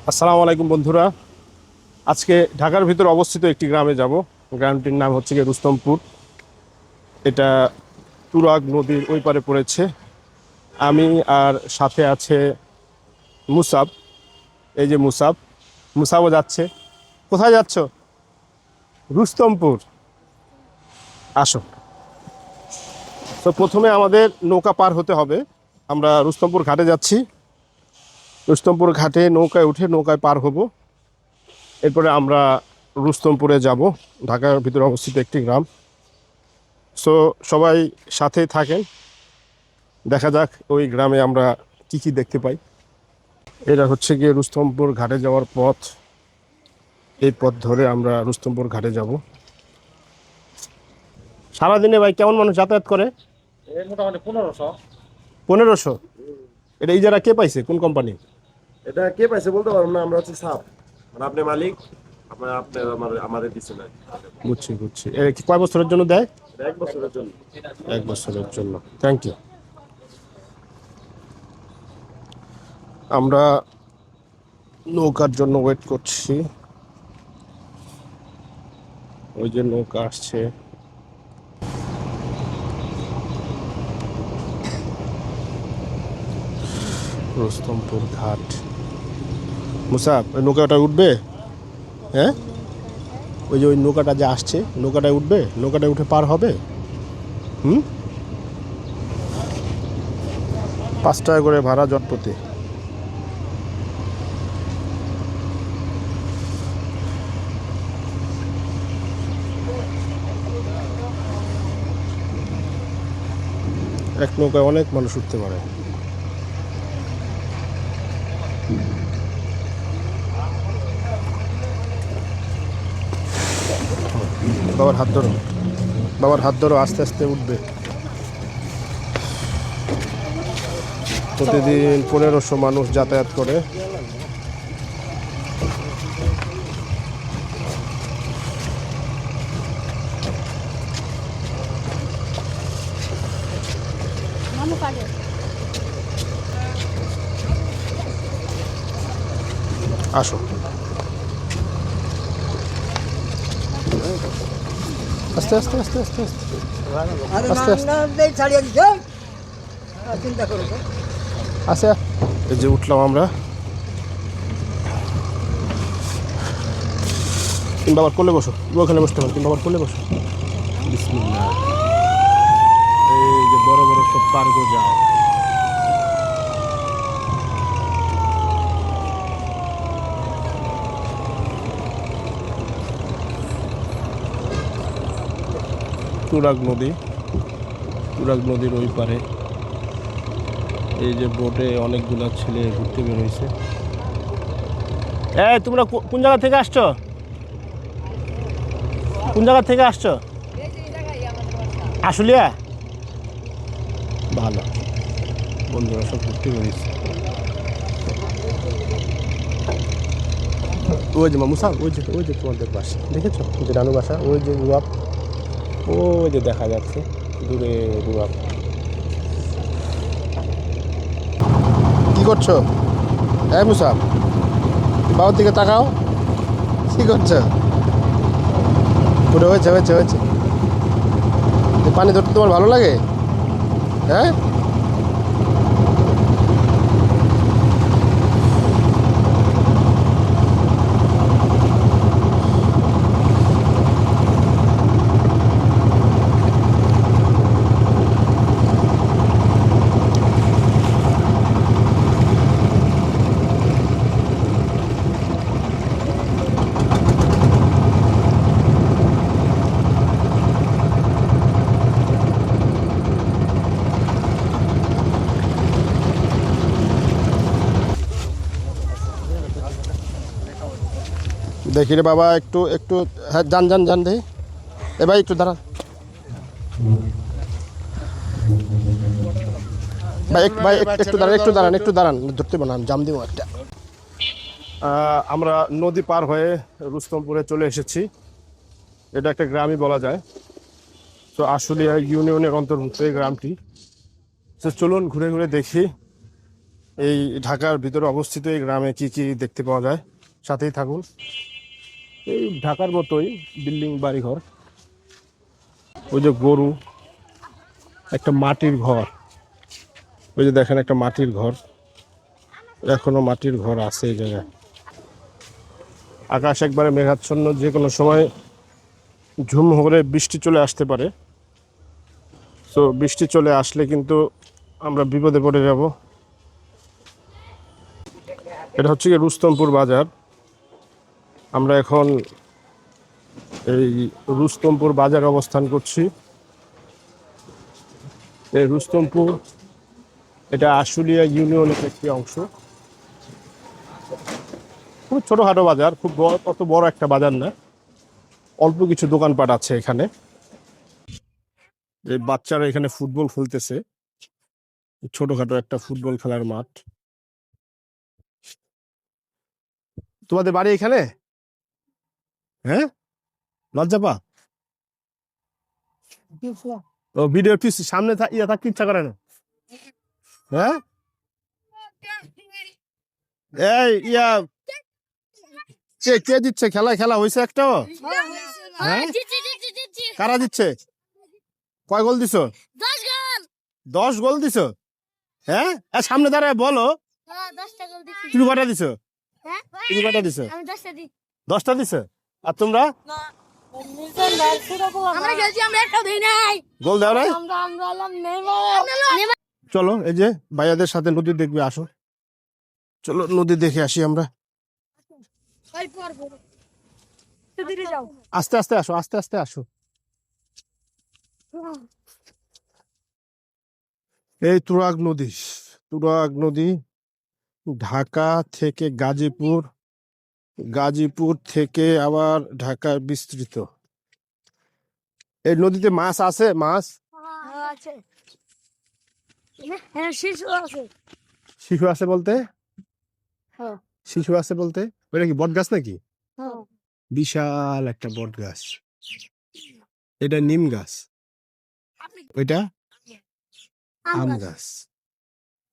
আসসালামু আলাইকুম বন্ধুরা। আজকে ঢাকার ভিতর অবস্থিত একটি গ্রামে যাব। গ্রামটির নাম হচ্ছে গিয়ে রুস্তমপুর। এটা তুরাগ নদীর ওই পারে পড়েছে। আমি আর সাথে আছে মুসাব। এই যে মুসাব, মুসাবও যাচ্ছে। কোথায় যাচ্ছ? রুস্তমপুর। আসো। তো প্রথমে আমাদের নৌকা পার হতে হবে। আমরা রুস্তমপুর ঘাটে যাচ্ছি। রুস্তমপুর ঘাটে নৌকায় উঠে নৌকায় পার হব। এরপরে আমরা রুস্তমপুরে যাব। ঢাকার ভিতরে অবস্থিত একটি গ্রাম। সো সবাই সাথে থাকেন, দেখা যাক ওই গ্রামে আমরা কি কি দেখতে পাই। এটা হচ্ছে গিয়ে রুস্তমপুর ঘাটে যাওয়ার পথ। এই পথ ধরে আমরা রুস্তমপুর ঘাটে যাব। সারাদিনে ভাই কেমন মানুষ যাতায়াত করে? এই মোটামুটি 1500। 1500? এটা ইজারা কে পাইছে, কোন কোম্পানি? এটা কে পাইছে বলতে পারবো না, আমরা হচ্ছে সাপ, মানে আপনি মালিক, আপনার আপনি আমাদের দিচ্ছে না। বুঝছি বুঝছি। এটা কি কয় বছরের জন্য দেয়? এটা 1 বছরের জন্য। 1 বছরের জন্য। Thank you. আমরা নৌকার জন্য ওয়েট করছি। ওই যে নৌকা আসছে। রুস্তমপুর ঘাট। মুসাব, ওই নৌকাটা উঠবে? হ্যাঁ, ওই যে ওই নৌকাটা যে আসছে, নৌকাটায় উঠবে? নৌকাটায় উঠে পার হবে? হুম। 5 টাকা করে ভাড়া জটপতি। এক নৌকায় অনেক মানুষ উঠতে পারে। বাবার হাত ধরো, বাবার হাত ধরো, আস্তে আস্তে উঠবে। প্রতিদিন 1500 মানুষ যাতায়াত করে। আসো, আস্তে আস্তে আস্তে আস্তে আস্তে আস্তে আস্তে। এই যে উঠলাম আমরা। তুমি বাবার কোলে বসো, ওখানে বসতে পারো, তুমি বাবার কোলে বসো। বিসমিল্লাহ। এই যে বড় বড় সব পার্কও যায়। তুরাগ নদী, তুরাগ নদীর ওই পারে এই যে বোটে অনেকগুলা ছেলে ঘুরতে বের হয়েছে। এই তোমরা কোন জায়গা থেকে আসছো? কোন জায়গা থেকে আসছো? আশুলিয়া? ভালো, বন্ধুরা সব ঘুরতে বেরিয়েছে। ওই যে মুসা, ওই যে তোমাদের বাসা দেখেছো, যে নানু বাসা, ওই যে রুয়াব, ওই যে দেখা যাচ্ছে দূরে রুয়াব। কি করছো? হ্যাঁ মুসাব, বাবার দিকে তাকাও। কি করছো? পুরো হয়েছে হয়েছে হয়েছে। পানি ধরতে তোমার ভালো লাগে? হ্যাঁ। দেখি রে বাবা, একটু একটু, হ্যাঁ যান যান যান দেখি। এ ভাই একটু দাঁড়ান ভাই, ভাই একটু দাঁড়ান, একটু দাঁড়ান, একটু দাঁড়ান, ধরতে পারলাম, জাম দিব একটা। আমরা নদী পার হয়ে রুস্তমপুরে চলে এসেছি। এটা একটা গ্রামই বলা যায়। তো আশুলিয়া ইউনিয়নের অন্তর্ভুক্ত এই গ্রামটি। তো চলুন ঘুরে ঘুরে দেখি এই ঢাকার ভিতরে অবস্থিত এই গ্রামে কি কি দেখতে পাওয়া যায়, সাথেই থাকুন। এই ঢাকার মতোই বিল্ডিং বাড়িঘর, ওই যে গরু, একটা মাটির ঘর, ওই যে দেখেন একটা মাটির ঘর, এখনো মাটির ঘর আছে এই জায়গায়। আকাশ একবারে মেঘাচ্ছন্ন, যে কোনো সময় ঝুম করে বৃষ্টি চলে আসতে পারে। তো বৃষ্টি চলে আসলে কিন্তু আমরা বিপদে পড়ে যাব। এটা হচ্ছে কি রুস্তমপুর বাজার। আমরা এখন এই রুস্তমপুর বাজারে অবস্থান করছি। এই রুস্তমপুর, এটা আশুলিয়া ইউনিয়নের একটি অংশ। খুব ছোটখাটো বাজার, খুব অত বড় একটা বাজার না, অল্প কিছু দোকানপাট আছে এখানে। এই বাচ্চারা এখানে ফুটবল খেলতেছে, ছোটখাটো একটা ফুটবল খেলার মাঠ। তোমাদের বাড়ি এখানে? হ্যাঁ, লজ্জাপা। ও ভিডিওর পিছ সামনে ইয়া থাকতে ইচ্ছা করে না? হ্যাঁ, এই ইয়া কে কে দিচ্ছে? খেলা হয়েছে একটাও? হ্যাঁ, কারা দিচ্ছে? কয় গোল দিছো? 10 গোল দিছো? হ্যাঁ, সামনে দাঁড়ায় বলো তুমি কটা দিছো? তুমি কটা দিছো? 10টা দিছো। আর তোমরা গোল দাও নাই? চলো এই যে ভাইয়াদের সাথে নদী দেখবে, আসো চলো নদী দেখে আসি আমরা। আস্তে আস্তে আসো, আস্তে আস্তে আসো। এই তুরাগ নদী, তুরাগ নদী ঢাকা থেকে গাজীপুর, গাজীপুর থেকে আবার ঢাকায় বিস্তৃত। এই নদীতে মাছ আছে? মাছ শিশু আছে বলতে? শিশু আছে বলতে ওইটা কি বট গাছ নাকি? বিশাল একটা বট গাছ। এটা নিম গাছ, ওইটা আম গাছ।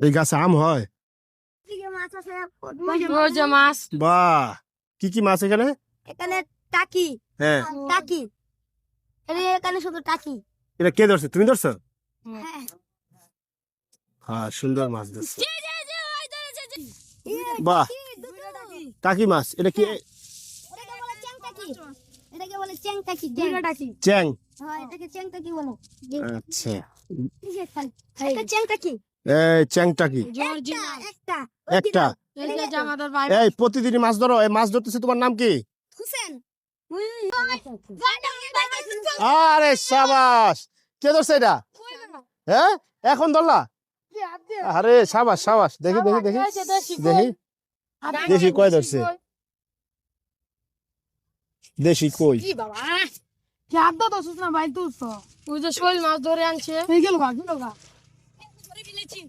এই গাছে আম হয়? বাহ, কি কি মাছ এখানে? এখানে টাকি, হ্যাঁ, টাকি, এখানে শুধু টাকি। এটা কে ধরছে? তুমি ধরছো? হ্যাঁ। হ্যাঁ, সুন্দর মাছ ধরছে। জি, জি, জি, ওই ধরেছে, জি। বাহ, দুটো টাকি। টাকি মাছ। এটা কি এটাকে বলে চ্যাং টাকি। এটাকে বলে চ্যাং টাকি, দুটো টাকি। চ্যাং? হ্যাঁ, এটাকে চ্যাং টাকি বলে। আচ্ছা, এই যে খাল। এটা চ্যাং টাকি। এই চ্যাং টাকি একটা, একটা। এই প্রতিদিনই মাছ ধরো? এই মাছ ধরতেছে, তোমার নাম কি? হুসেন। আরে সাবাস, কে ধরছে এটা? হ্যাঁ, এখন ধরলা? আরে সাবাস সাবাস, দেখি দেখি দেখি দেখি দেশি কয় ধরছে? দেশি কই?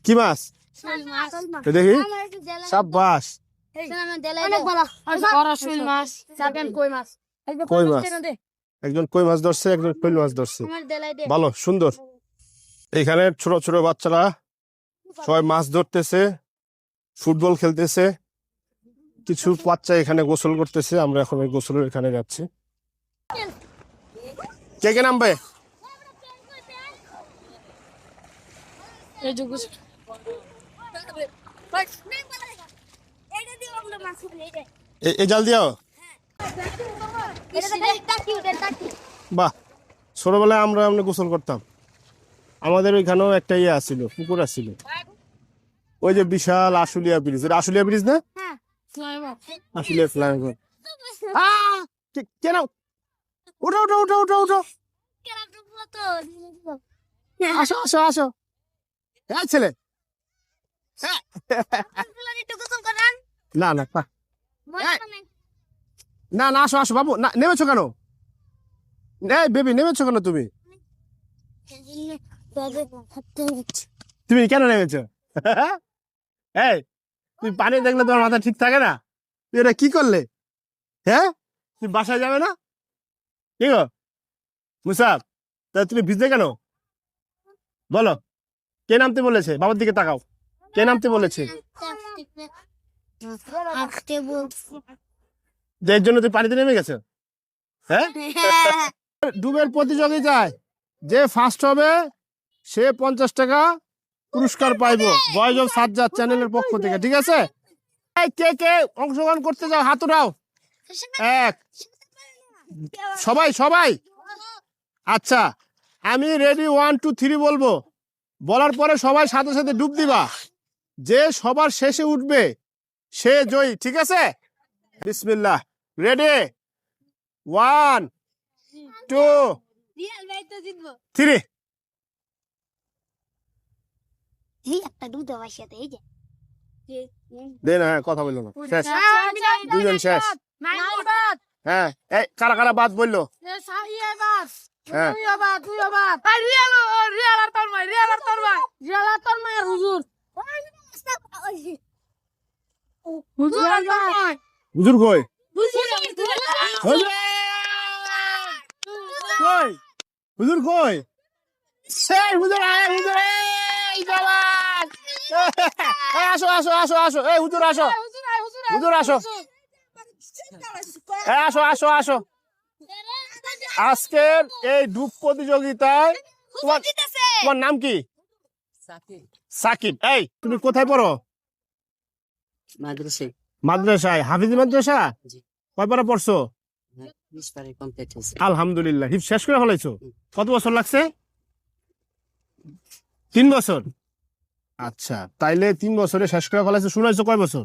কি মাছ? তো দেখি, সাবাস। কই মাছ, একজন কই মাছ ধরছে, একজন শৈল মাছ ধরছে। ভালো, সুন্দর। এখানে ছোট ছোট বাচ্চারা সবাই মাছ ধরতেছে, ফুটবল খেলতেছে, কিছু বাচ্চা এখানে গোসল করতেছে। আমরা এখন ওই গোসলের এখানে যাচ্ছি। কে কে নামবে? এই জাল দিও। বাহ, ছোটবেলায় আমরা এমনি গোসল করতাম। আমাদের ওইখানেও একটা ইয়ে আছিল, পুকুর আছিল, ওই যে বিশাল আশুলিয়া ব্রিজ। এটা আশুলিয়া ব্রিজ না? আশুলিয়া ফ্লাইওভার। কেন? উঠো উঠো উঠো উঠো উঠো, আসো আসো আসো। হ্যাঁ ছেলে, না না না না, আসো আসো বাবু। না, নেমেছো কেন? এই বেবি, নেমেছো কেন তুমি? তুমি কেন নেমেছো? এই, তুমি পানি দেখলে তোমার মাথা ঠিক থাকে না? তুই এটা কি করলে? হ্যাঁ, তুমি বাসায় যাবে না? কি গো মুসাফ, তা তুমি ভিজলে কেন বলো? কে নামতে বলেছে? বাবার দিকে তাকাও। কে নামতে বলেছে? আসতে বলছি যে এর জন্য তুই পানিতে নেমে গেছে? হ্যাঁ, ডুবের প্রতিযোগিতায় যে ফার্স্ট হবে সে 50 টাকা পুরস্কার পাইবো ভয়েস অফ সাজ্জাদ চ্যানেলের পক্ষ থেকে, ঠিক আছে? এই কে কে অংশগ্রহণ করতে যাও হাত উঠাও। এক, সবাই সবাই। আচ্ছা, আমি রেডি 1 2 3 বলবো, বলার পরে সবাই সাথে সাথে ডুব দিবা। যে সবার শেষে উঠবে সে জয়ী, ঠিক আছে? বিসমিল্লাহ, রেডি 1 2 রিয়াল ভাই তো জিতবো 3। এই একটা দুধ আমার সাথে এই যে দে না, কথা বললো না, শেষ, দুজন শেষ। হ্যাঁ, এই কারা কারা বাদ বললো? হ্যাঁ, হুজুর কই? হুজুর কই? হুজুর কই? এই হুজুর আয়, হুজুর এই জওয়ান। এই আসো আসো আসো আসো, এই হুজুর আসো, হুজুর আসো, এই আসো আসো আসো। আজকের এই ডুব প্রতিযোগিতায় তোমার নাম কি? সাকিব। এই তুমি কোথায় পড়ো? মাদ্রাসায় মাদ্রাসায়, হাফিজি মাদ্রাসা? জি। কয় পারা পড়ছো? 20 পারে কমপ্লিট হয়েছে। আলহামদুলিল্লাহ, হিফ শেষ করে ফেলাইছো? কত বছর লাগছে? 3 বছর। আচ্ছা, তাইলে 3 বছরে শেষ করে ফেলাইছো। শুনাইছো কয় বছর?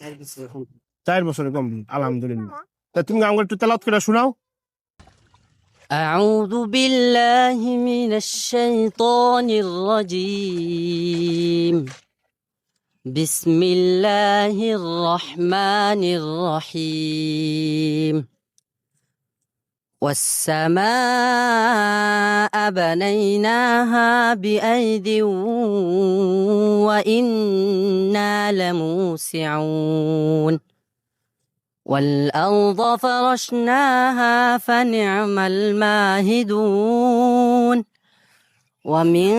4 বছর এখন 4 বছরে কমপ্লিট, আলহামদুলিল্লাহ। তা তুমি আমাকে একটু তেলাওয়াত করে শোনাও। أعوذ بالله من الشيطان الرجيم بسم الله الرحمن الرحيم والسماء بنيناها بأيد وإنا لموسعون والأرض فرشناها فنعم الماهدون ومن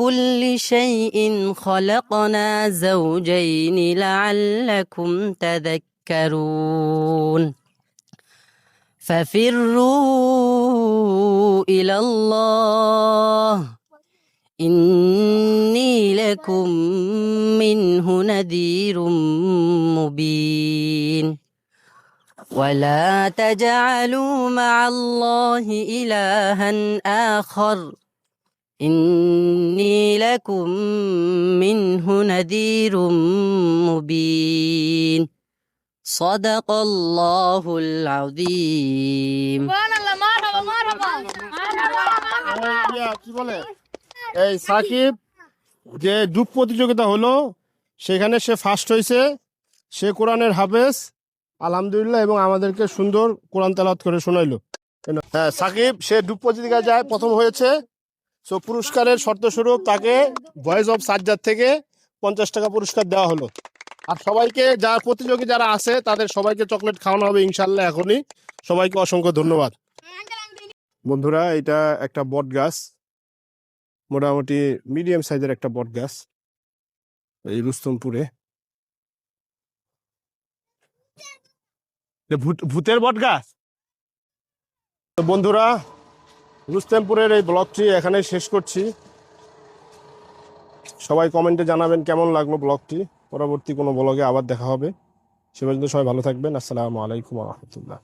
كل شيء خلقنا زوجين لعلكم تذكرون ففروا إلى الله إني لكم منه نذير مبين ولا تجعلوا مع الله إلها آخر إني لكم منه نذير مبين صدق الله العظيم কি বলে এই সাকিব, যে ডুব প্রতিযোগিতা হলো সেখানে সে ফার্স্ট হয়েছে, সে কোরআনের হাফেজ আলহামদুলিল্লাহ, এবং আমাদেরকে সুন্দর কোরআন তেলাওয়াত করে শোনাইলো। হ্যাঁ, সাকিব সে ডুব প্রতিযোগিতায় যায়, প্রথম হয়েছে। সো পুরস্কারের শর্ত স্বরূপ তাকে ভয়েস অফ সাজ্জাদ থেকে 50 টাকা পুরস্কার দেওয়া হলো। আর সবাইকে, যারা প্রতিযোগী যারা আছে তাদের সবাইকে চকলেট খাওয়ানো হবে ইনশাল্লাহ এখনই। সবাইকে অসংখ্য ধন্যবাদ। বন্ধুরা, এটা একটা বট গাছ, মোটামুটি মিডিয়াম সাইজের একটা বট গাছ এই রুস্তমপুরে। ভূতের বট গাছ। তো বন্ধুরা, রুস্তমপুরের এই ব্লগটি এখানে শেষ করছি। সবাই কমেন্টে জানাবেন কেমন লাগলো ব্লগটি। পরবর্তী কোনো ব্লগে আবার দেখা হবে। সে পর্যন্ত সবাই ভালো থাকবেন। আসসালামু আলাইকুম ওয়া রাহমাতুল্লাহ।